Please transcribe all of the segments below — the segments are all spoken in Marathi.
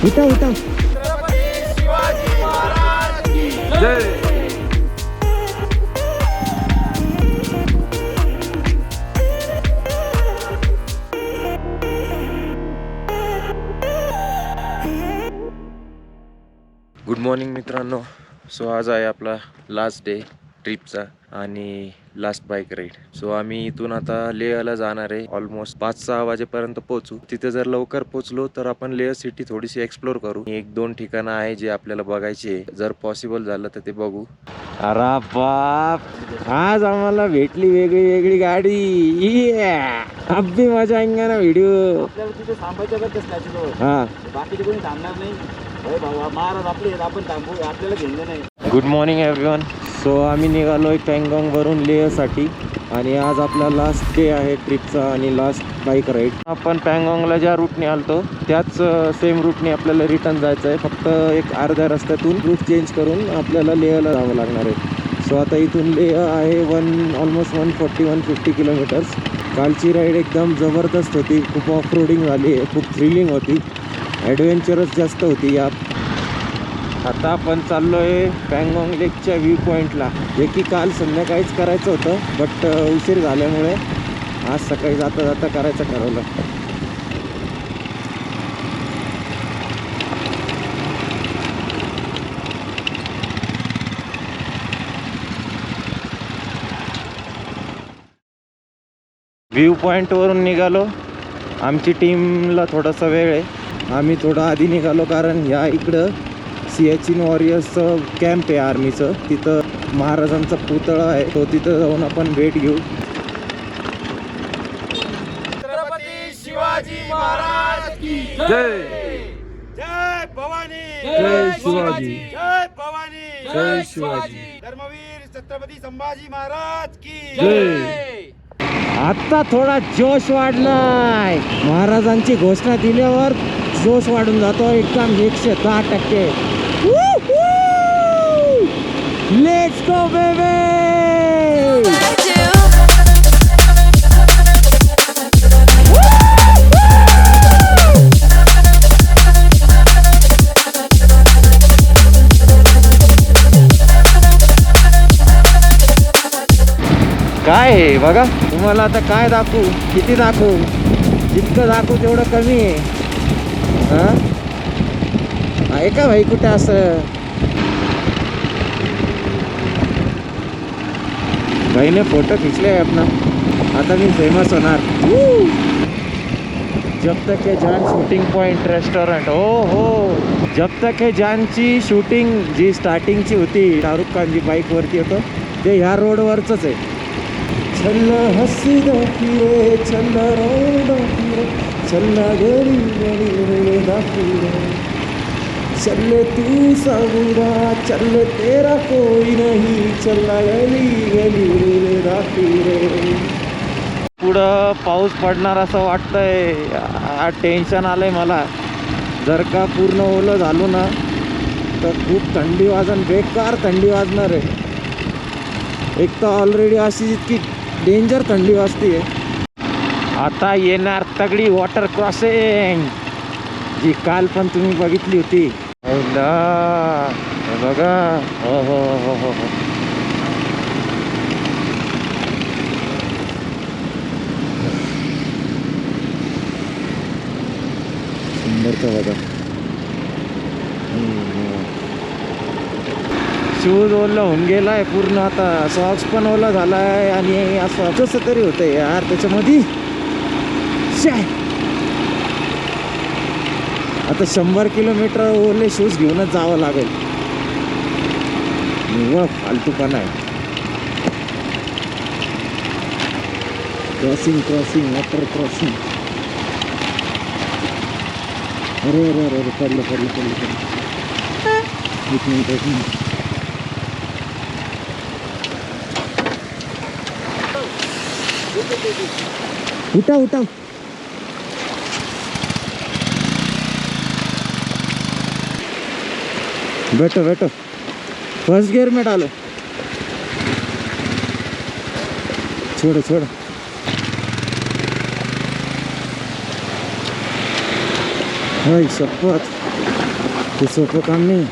उठा उठा. गुड मॉर्निंग मित्रांनो. सो आज आहे आपला लास्ट डे ट्रिपचा आणि लास्ट बाईक राईड. सो आम्ही इथून आता लेहला जाणार आहे. ऑलमोस्ट 5-6 वाजेपर्यंत पोहोचू. तिथे जर लवकर पोहोचलो तर आपण लेह सिटी थोडीशी एक्सप्लोर करू. 1-2 ठिकाणं आहे जे आपल्याला बघायचे. जर पॉसिबल झालं तर ते बघू. अरे बाप, आज आम्हाला भेटली वेगळी वेगळी गाडी. अब भी मजा आएंगे ना व्हिडिओ. आपल्याला तिथे थांबायचं बरं स्टॅच्यूजवळ. हा, बाकीचे कोणी थांबणार नाही. होय बाबा, महाराज आपले आहेत, आपण थांबू, आपल्याला घेणं नाही. Good morning everyone. सो आम्ही निघालोय पँगॉंग वरून लेहसाठी आणि आज आपला लास्ट डे आहे ट्रिपचा आणि लास्ट बाईक राईड. आपण पँगॉंगला ज्या रूटने आलतो त्याच सेम रूटने आपल्याला रिटर्न जायचं आहे. फक्त एक अर्ध्या रस्त्यातून रूट चेंज करून आपल्याला लेहला जावं लागणार आहे. सो आता इथून लेह आहे ऑलमोस्ट 140-150 किलोमीटर्स. कालची राईड एकदम जबरदस्त होती. खूप ऑफ रोडिंग झाली, खूप थ्रिलिंग होती, ॲडव्हेंचरस जास्त होती यात. आता आपण चाललोय पँगॉंग लेकच्या व्ह्यू पॉईंटला, जे की काल संध्याकाळीच करायचं होतं बट उशीर झाल्यामुळे आज सकाळी जाता जाता करायचं ठरवलं. व्ह्यू पॉईंटवरून निघालो. आमची टीमला थोडासा वेळ आहे. आम्ही थोडं आधी निघालो कारण या इकडं सियाचीन वॉरियर्सचं कॅम्प आहे आर्मीचं. तिथं महाराजांचा पुतळा आहे, तो तिथं जाऊन आपण भेट घेऊ. छत्रपती शिवाजी महाराज की जय. जय भवानी. जय शिवाजी. जय भवानी. जय शिवाजी. धर्मवीर छत्रपती संभाजी महाराज की जय. आता थोडा जोश वाढलाय. महाराजांची घोषणा दिल्यावर जोश वाढून जातो एकदम 110%. Let's go baby. काय आहे बघा, तुम्हाला आता काय दाखवू, किती दाखवू, जितकं दाखवू तेवढं कमी आहे. हा, आहे का भाई कुठे असं? भाईने फोटो खिचले अपना. आता मी फेमस होणार. जब तक है जान शूटिंग पॉइंट रेस्टॉरंट. हो, जब तक है जानची शूटिंग जी स्टार्टिंगची होती, शाहरुख खानची बाईकवरती होतं ते ह्या रोडवरचंच आहे. चल्ला हसीदा फिरे, चल्ला रोडा फिरे, चल्ला गली गली दा फिरे, चल तू साबुरा, चल तेरा कोई नहीं, चल्ला गली गली दा फिरे. पुढं पाऊस पडणार असं वाटतंय. टेन्शन आलंय मला. जर का पूर्ण ओलं झालो ना तर खूप थंडी वाजन, बेकार थंडी वाजणार आहे. एक तर ऑलरेडी अशी इतकी डेंजर थंडी वाजते. आता येणार तगडी वॉटर क्रॉसिंग, जी काल पण तुम्ही बघितली होती. बघा, हो हो हो हो हो. सुंदरचं बघा. शूज ओला होऊन गेलाय पूर्ण. आता सॉक्स पण ओला झालाय आणि असं कसं तरी होतंय यार त्याच्यामध्ये. आता 100 किलोमीटर ओले शूज घेऊनच जावं लागेल. निव्वळ फालतूपणा आहे. Crossing water crossing. अरे अरे अरे पडलं. एक मिनिट. उठा. बैठो. फर्स्ट गियर में डालो. छोड़ो. हाय शपथ. ते सोपं काम नाही.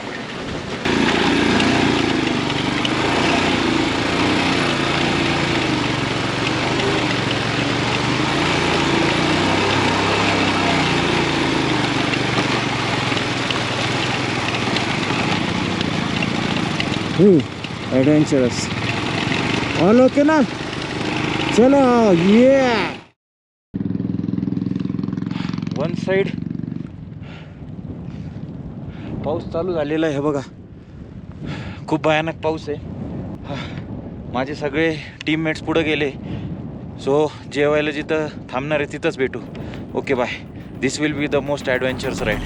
ॲडव्हेंचरस. ऑल ओके ना. चलो ये. वन साइड पाऊस चालू झालेला आहे बघा. खूप भयानक पाऊस आहे. माझे सगळे टीममेट्स पुढे गेले. सो जेवायला जिथं थांबणार आहे तिथंच भेटू. Okay bye. This will be the most adventurous ride.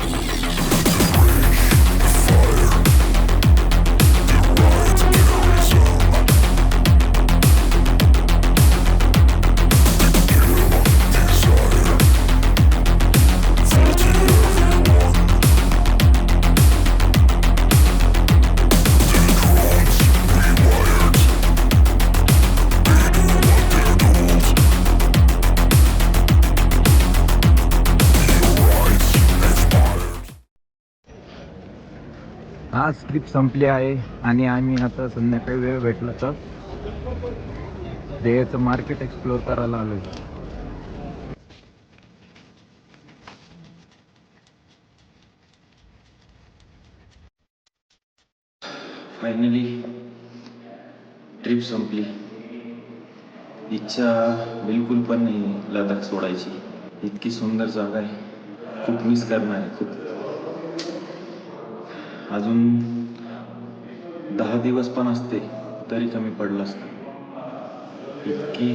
आज ट्रिप संपली आहे आणि आम्ही आता संध्याकाळी वेळ भेटला तर देहाचं मार्केट एक्सप्लोर करायला आलो. फायनली ट्रिप संपली. इच्छा बिलकुल पण नाही लडाख सोडायची. इतकी सुंदर जागा आहे. खूप मिस करणार आहे. खूप अजून 10 दिवस पण असते तरी कमी पडलं असतं. इतकी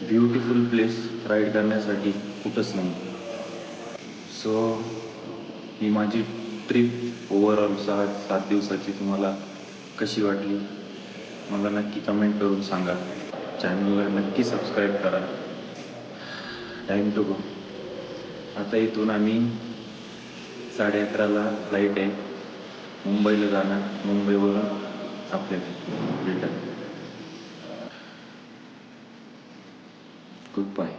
ब्युटिफुल प्लेस राईड करण्यासाठी कुठंच नाही. सो ही माझी ट्रिप ओव्हरऑल 7 दिवसाची तुम्हाला कशी वाटली मला नक्की कमेंट करून सांगा. चॅनलला नक्की सबस्क्राईब करा. Time to go. आता इथून आम्ही 11:30ला फ्लाईट आहे. मुंबईला जाणार. मुंबईवरून आपल्या रिटर्न. Good bye.